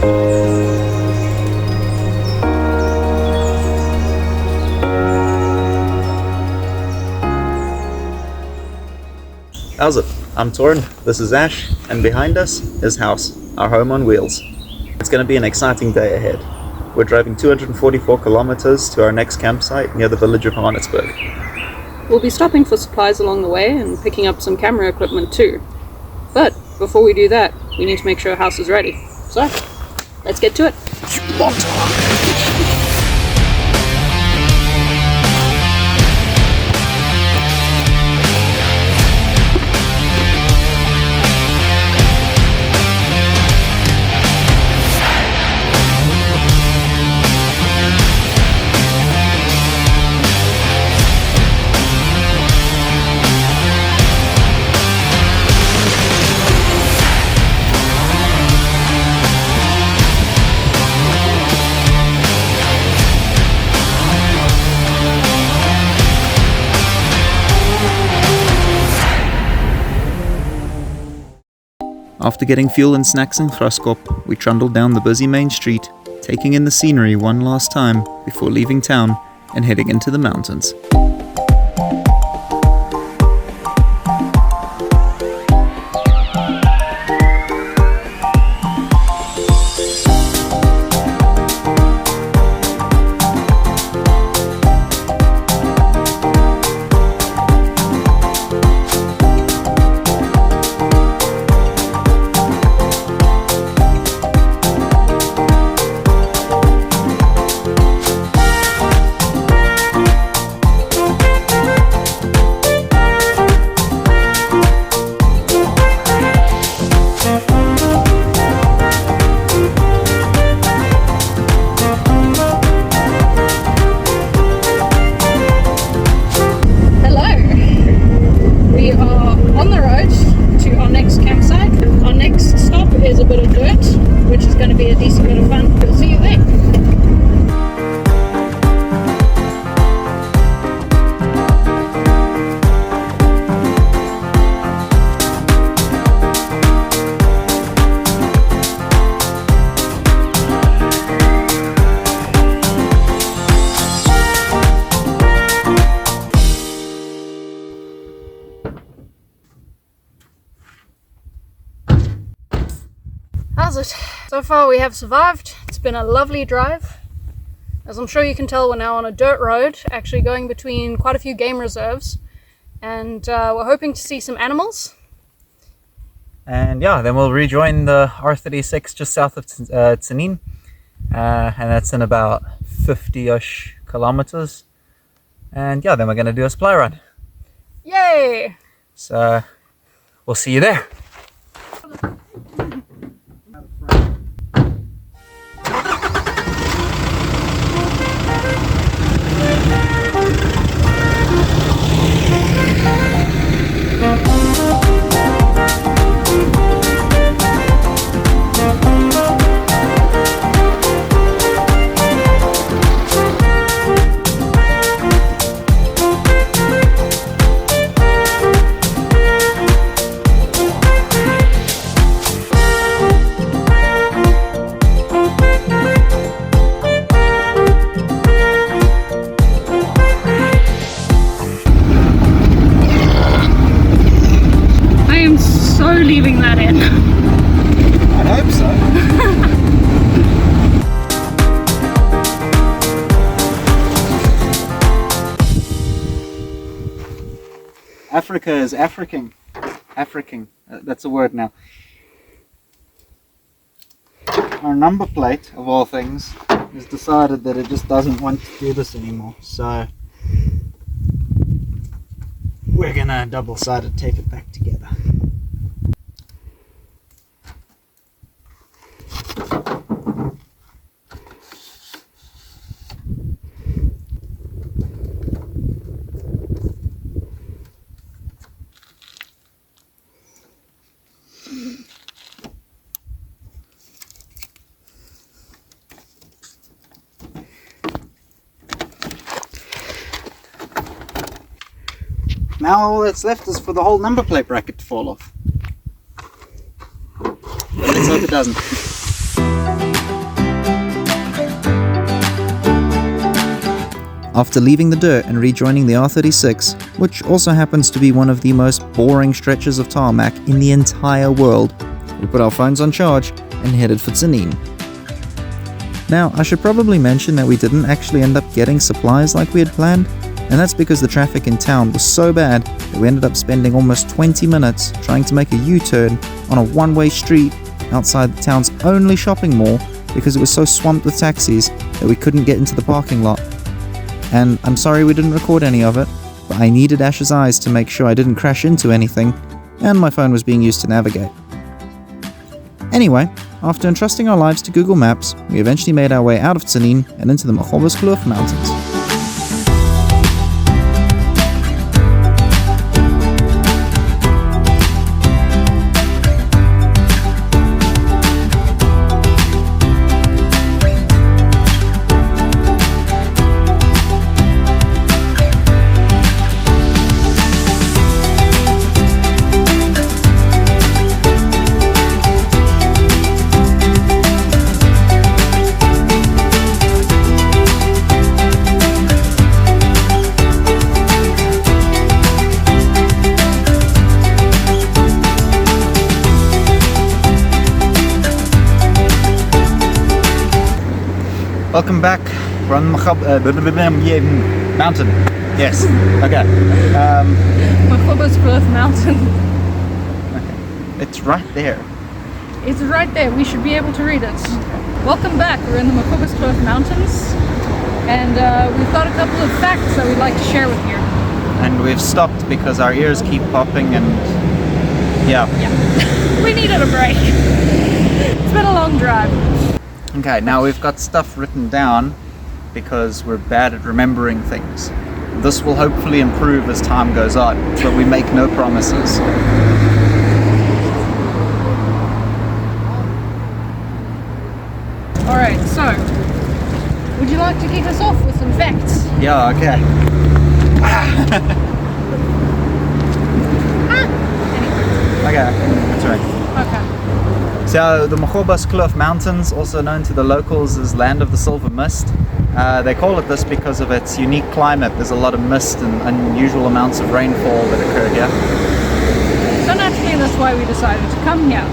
How's it? I'm Torrin, this is Ash, and behind us is House, our home on wheels. It's going to be an exciting day ahead. We're driving 244 kilometers to our next campsite near the village of Haenertsburg. We'll be stopping for supplies along the way and picking up some camera equipment too. But before we do that, we need to make sure House is ready. So, let's get to it. After getting fuel and snacks in Graskop, we trundled down the busy main street, taking in the scenery one last time before leaving town and heading into the mountains. How's it? So far we have survived. It's been a lovely drive. As I'm sure you can tell, we're now on a dirt road, actually going between quite a few game reserves, and we're hoping to see some animals. And yeah, then we'll rejoin the R36 just south of Tzaneen, and that's in about 50-ish kilometers. And yeah, then we're going to do a supply run. Yay! So we'll see you there. Leaving that in. I hope so. Africa is African. African. That's a word now. Our number plate, of all things, has decided that it just doesn't want to do this anymore. So we're gonna double-sided tape it back together. Now all that's left is for the whole number plate bracket to fall off. Let's hope it doesn't. After leaving the dirt and rejoining the R36, which also happens to be one of the most boring stretches of tarmac in the entire world, we put our phones on charge and headed for Tzaneen. Now, I should probably mention that we didn't actually end up getting supplies like we had planned, and that's because the traffic in town was so bad that we ended up spending almost 20 minutes trying to make a U-turn on a one-way street outside the town's only shopping mall because it was so swamped with taxis that we couldn't get into the parking lot. And I'm sorry we didn't record any of it, but I needed Ash's eyes to make sure I didn't crash into anything, and my phone was being used to navigate. Anyway, after entrusting our lives to Google Maps, we eventually made our way out of Tzaneen and into the Magoebaskloof Mountains. Welcome back. We're on the mountain. Yes. Okay. Magoebaskloof Mountain. Okay. It's right there. It's right there. We should be able to read it. Welcome back. We're in the Magoebaskloof Mountains, and we've got a couple of facts that we'd like to share with you. And we've stopped because our ears keep popping and yeah. We needed a break. It's been a long drive. Okay, now we've got stuff written down because we're bad at remembering things. This will hopefully improve as time goes on, but we make no promises. Alright, so, would you like to kick us off with some facts? Yeah, okay. Okay, that's right. Okay. So the Magoebaskloof Mountains, also known to the locals as Land of the Silver Mist, they call it this because of its unique climate. There's a lot of mist and unusual amounts of rainfall that occur here. So naturally that's why we decided to come here.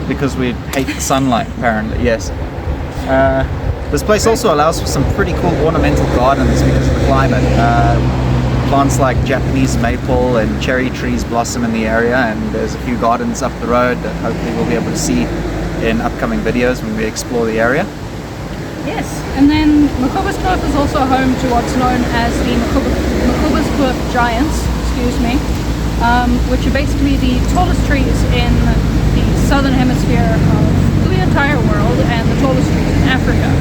Because we hate the sunlight, apparently, yes. This place also allows for some pretty cool ornamental gardens because of the climate. Plants like Japanese maple and cherry trees blossom in the area, and there's a few gardens up the road that hopefully we'll be able to see in upcoming videos when we explore the area. Yes, and then Magoebaskloof is also home to what's known as the Magoebaskloof Giants, which are basically the tallest trees in the southern hemisphere of the entire world and the tallest trees in Africa.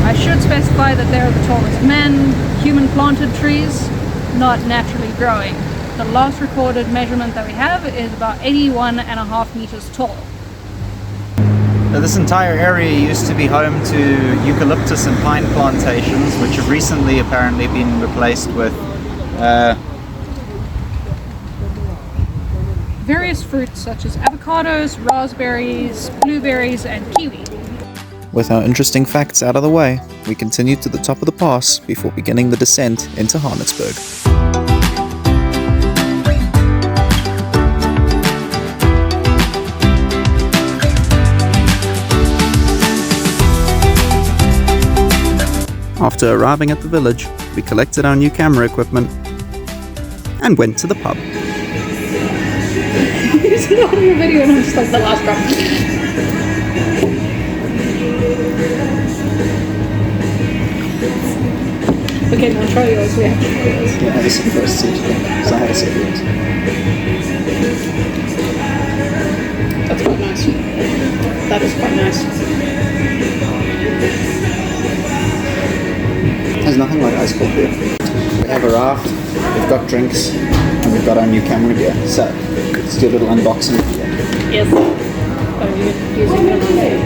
I should specify that they're the tallest human-planted trees, not naturally growing. The last recorded measurement that we have is about 81.5 meters tall. Now, this entire area used to be home to eucalyptus and pine plantations, which have recently apparently been replaced with various fruits such as avocados, raspberries, blueberries, and kiwi. With our interesting facts out of the way, we continued to the top of the pass before beginning the descent into Haenertsburg. After arriving at the village, we collected our new camera equipment and went to the pub. It's not in your video and I'm just like the last drop. Okay, now try yours. We have to try yours. Yeah, I was supposed to, because I had a sip of yours. That's quite nice. That is quite nice. There's nothing like ice cold beer. We have a raft, we've got drinks, and we've got our new camera gear. So, let's do a little unboxing here. Yes. Oh, you're using it on there.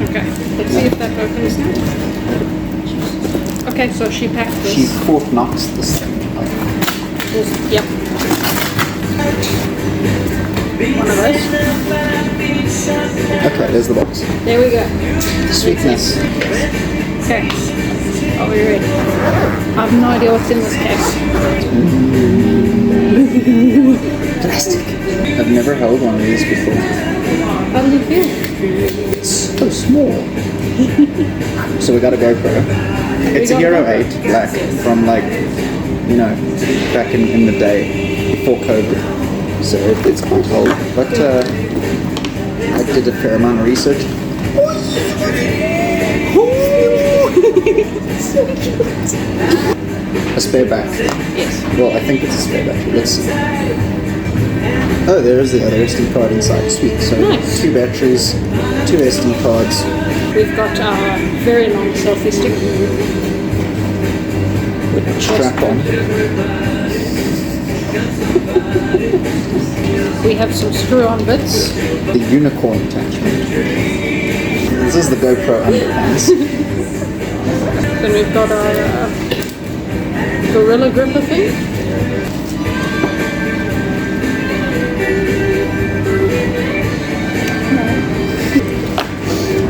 Okay, let's see if that opens now. Okay, so she packed this. She Fort Knox this thing. Yep. One of those. Okay. Okay, there's the box. There we go. Sweetness. Okay. Are we ready? I have no idea what's in this case. Plastic. I've never held one of these before. How does it feel? It's so small. So we got a GoPro. It's a Hero 8 Black from like, you know, back in the day before COVID. So it's quite old. But I did a fair amount of research. So cute. A spare battery. Yes. Well, I think it's a spare battery. Let's see. Oh, there is the other SD card inside. Sweet. So Nice. 2 batteries, 2 SD cards. We've got our very long selfie stick. With a strap on. We have some screw-on bits. The unicorn attachment. This is the GoPro underpants. Then we've got our gorilla gripper thing.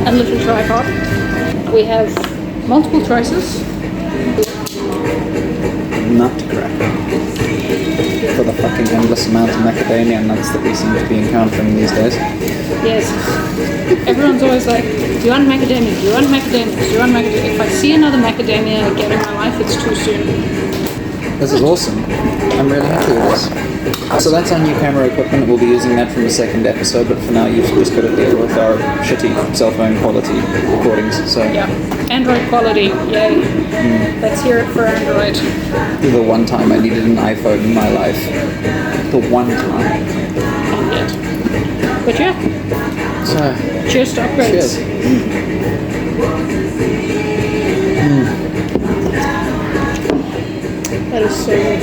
A little tripod. We have multiple choices. Nutcracker. For the fucking endless amount of macadamia nuts that we seem to be encountering these days. Yes. Everyone's always like, do you want macadamia? Do you want macadamia? Do you want macadamia? If I see another macadamia again in my life, it's too soon. This is awesome. I'm really happy with this. So that's our new camera equipment. We'll be using that from the second episode, but for now you've just got to deal with our shitty cell phone quality recordings. So Yeah. Android quality, yay. Let's hear it for Android. the one time I needed an iPhone in my life. The one time. Not yet. But yeah, So cheers to upgrades. cheers. That is so good.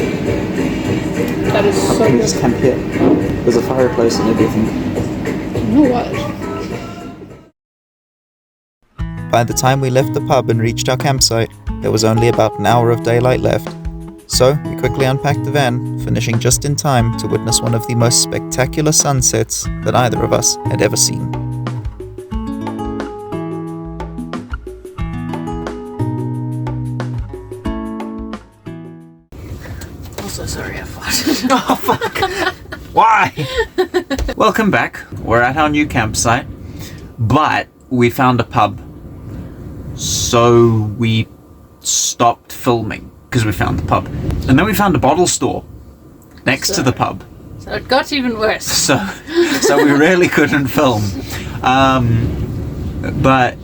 That is so Can we good. just camp here? There's a fireplace and everything. You know what? By the time we left the pub and reached our campsite, there was only about an hour of daylight left. So, we quickly unpacked the van, finishing just in time to witness one of the most spectacular sunsets that either of us had ever seen. Also, sorry I farted. Oh, fuck! Why? Welcome back. We're at our new campsite, but we found a pub. So we stopped filming because we found the pub. And then we found a bottle store next to the pub. So it got even worse. So we really couldn't film. But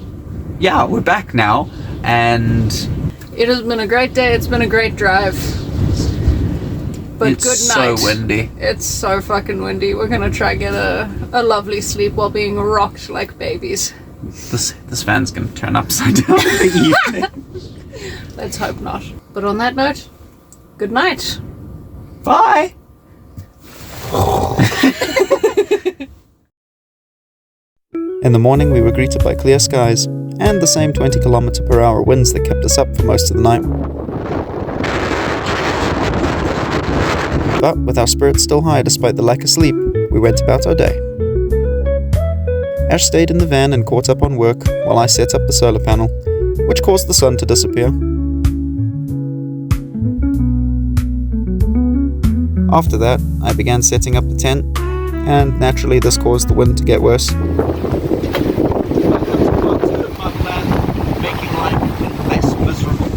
yeah, we're back now, and It has been a great day. It's been a great drive. But it's good night. so windy. It's so fucking windy. We're gonna try get a lovely sleep while being rocked like babies. This van's gonna turn upside down in the evening. Let's hope not. But on that note, good night. Bye! In the morning, we were greeted by clear skies and the same 20km/h winds that kept us up for most of the night. But with our spirits still high despite the lack of sleep, we went about our day. Ash stayed in the van and caught up on work while I set up the solar panel, which caused the sun to disappear. After that, I began setting up the tent, and naturally this caused the wind to get worse. Making life less miserable.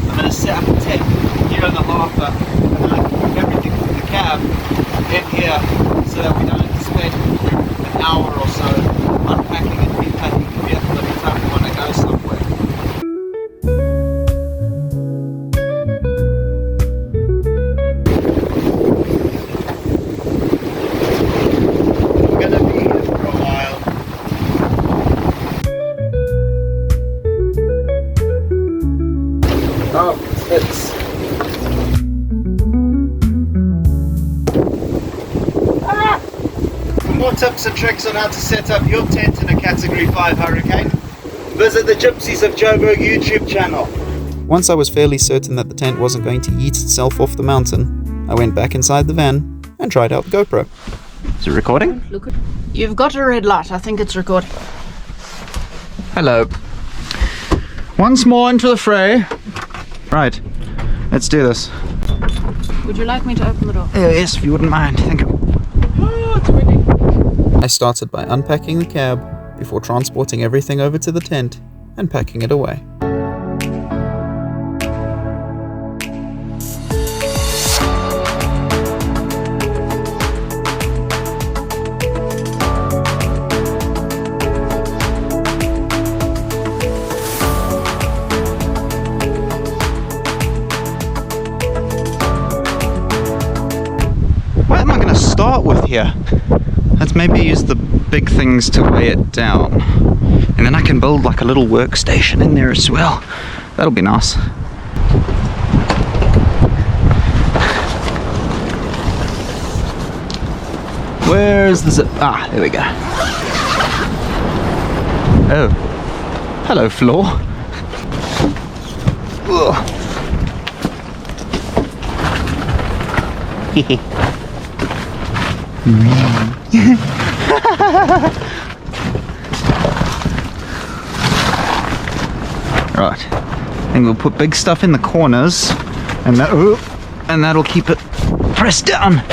I'm going to set up a tent here in the harbour, and then I can move everything from the cab in here so that we don't have to spend an hour or so unpacking and repacking the vehicle every time we want to go somewhere. We're going to be here for a while. Oh, it's... For more tips and tricks on how to set up your tent in a Category 5 hurricane, visit the Gypsies of Joburg YouTube channel. Once I was fairly certain that the tent wasn't going to yeet itself off the mountain, I went back inside the van and tried out the GoPro. Is it recording? You've got a red light. I think it's recording. Hello. Once more into the fray. Right, let's do this. Would you like me to open the door? Yes, if you wouldn't mind. Thank you. Oh, it's windy. I started by unpacking the cab before transporting everything over to the tent and packing it away. What am I going to start with here? Let's maybe use the big things to weigh it down. And then I can build like a little workstation in there as well. That'll be nice. Where's the zip? Ah, there we go. Oh. Hello, floor. Right, and we'll put big stuff in the corners, and that'll keep it pressed down.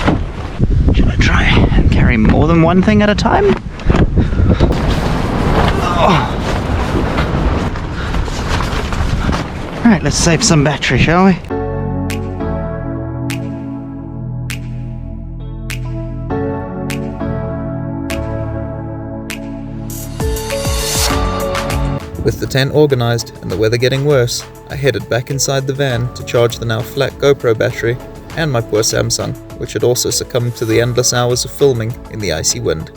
Should I try and carry more than one thing at a time? Oh. Alright, let's save some battery, shall we? With the tent organised and the weather getting worse, I headed back inside the van to charge the now flat GoPro battery and my poor Samsung, which had also succumbed to the endless hours of filming in the icy wind.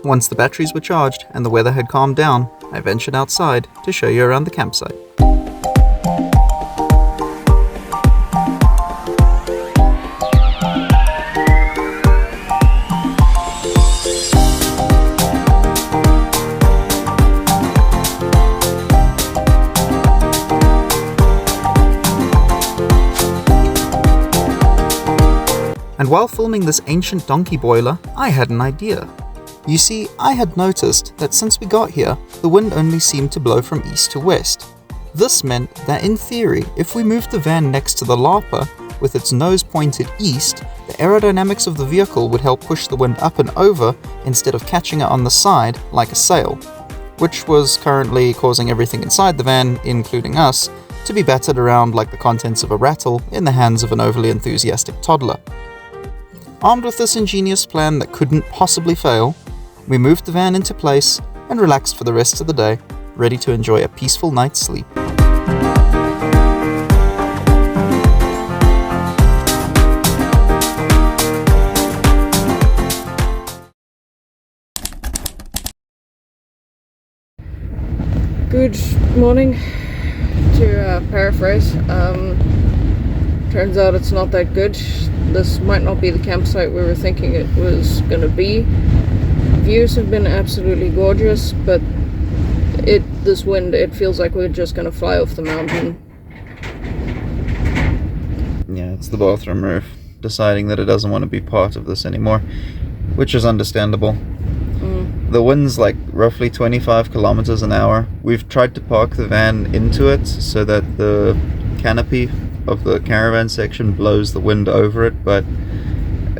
Once the batteries were charged and the weather had calmed down, I ventured outside to show you around the campsite. And while filming this ancient donkey boiler, I had an idea. You see, I had noticed that since we got here, the wind only seemed to blow from east to west. This meant that in theory, if we moved the van next to the Larper, with its nose pointed east, the aerodynamics of the vehicle would help push the wind up and over instead of catching it on the side like a sail, which was currently causing everything inside the van, including us, to be battered around like the contents of a rattle in the hands of an overly enthusiastic toddler. Armed with this ingenious plan that couldn't possibly fail, we moved the van into place and relaxed for the rest of the day, ready to enjoy a peaceful night's sleep. Good morning. To paraphrase, turns out it's not that good. This might not be the campsite we were thinking it was going to be. Views have been absolutely gorgeous, but this wind, it feels like we're just going to fly off the mountain. Yeah, it's the bathroom roof deciding that it doesn't want to be part of this anymore, which is understandable. The wind's like roughly 25 kilometers an hour. We've tried to park the van into it so that the canopy of the caravan section blows the wind over it, but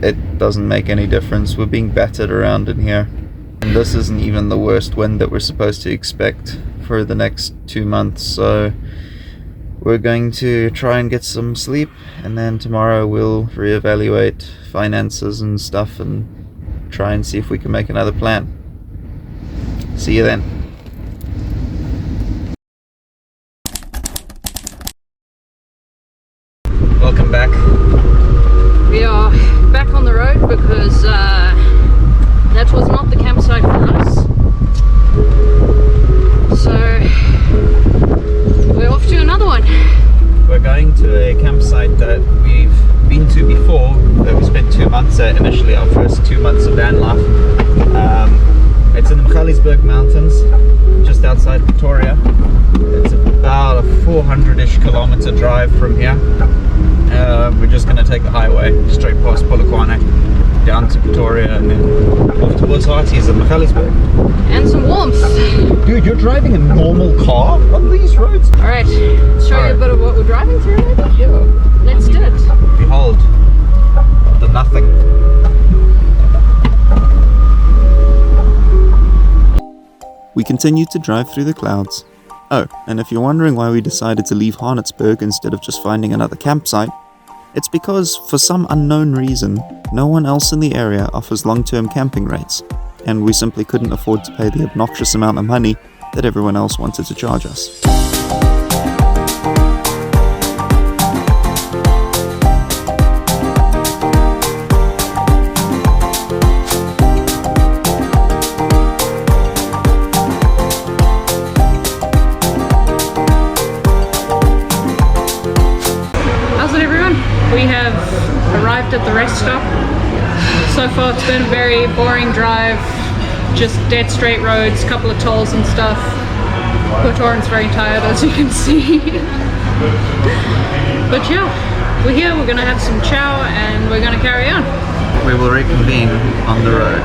it doesn't make any difference. We're being battered around in here. And this isn't even the worst wind that we're supposed to expect for the next 2 months, so we're going to try and get some sleep, and then tomorrow we'll reevaluate finances and stuff and try and see if we can make another plan. See you then. Welcome back. We are back on the road because that was not the campsite for us. So we're off to another one. We're going to a campsite that we've been to before, that we spent 2 months at initially, our first 2 months of van life. It's in the Magaliesburg mountains, just outside Pretoria. It's about a 400-ish kilometer drive from here. We're just going to take the highway straight past Polokwane, down to Pretoria, and then off towards Harties and Magaliesburg. And some warmth. Dude, you're driving a normal car on these roads? Alright, let's show you a bit of what we're driving through maybe? Yeah. Let's do it. Behold, the nothing. We continued to drive through the clouds. Oh, and if you're wondering why we decided to leave Haenertsburg instead of just finding another campsite, it's because, for some unknown reason, no one else in the area offers long-term camping rates, and we simply couldn't afford to pay the obnoxious amount of money that everyone else wanted to charge us. We have arrived at the rest stop. So far it's been a very boring drive, just dead straight roads, couple of tolls and stuff. Poor Torrin's very tired, as you can see. But yeah, we're here, we're gonna have some chow and we're gonna carry on. We will reconvene on the road.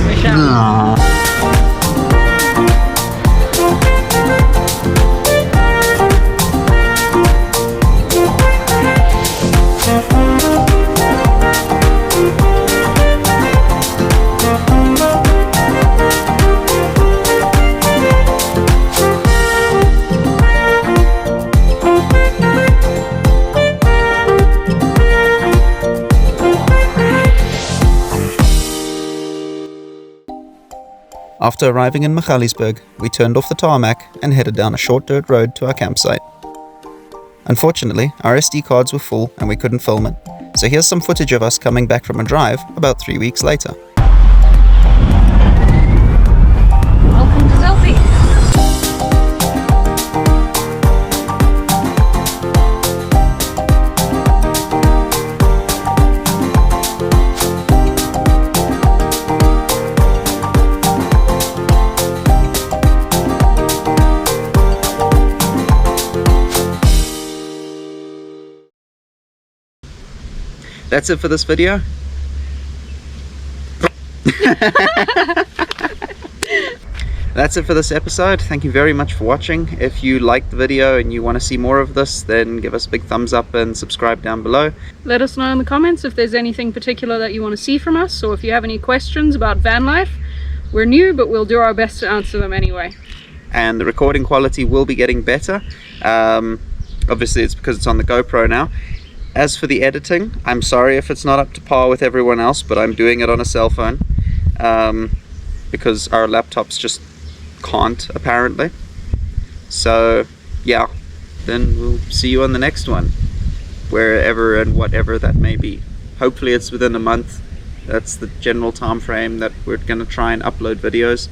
We shall. After arriving in Magaliesburg, we turned off the tarmac and headed down a short dirt road to our campsite. Unfortunately, our SD cards were full and we couldn't film it, so here's some footage of us coming back from a drive about 3 weeks later. Welcome to Zelpy. That's it for this video. That's it for this episode. Thank you very much for watching. If you liked the video and you want to see more of this, then give us a big thumbs up and subscribe down below. Let us know in the comments if there's anything particular that you want to see from us, or if you have any questions about van life. We're new, but we'll do our best to answer them anyway. And the recording quality will be getting better. Obviously it's because it's on the GoPro now. As for the editing, I'm sorry if it's not up to par with everyone else, but I'm doing it on a cell phone because our laptops just can't, apparently. So yeah, then we'll see you on the next one, wherever and whatever that may be. Hopefully it's within a month. That's the general time frame that we're going to try and upload videos.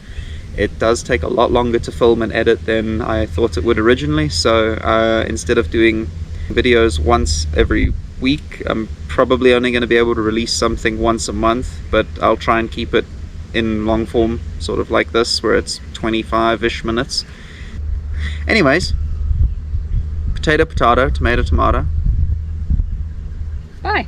It does take a lot longer to film and edit than I thought it would originally, so instead of doing videos once every week, I'm probably only going to be able to release something once a month, but I'll try and keep it in long form, sort of like this, where it's 25-ish minutes. Anyways, potato, potato, tomato, tomato. Bye.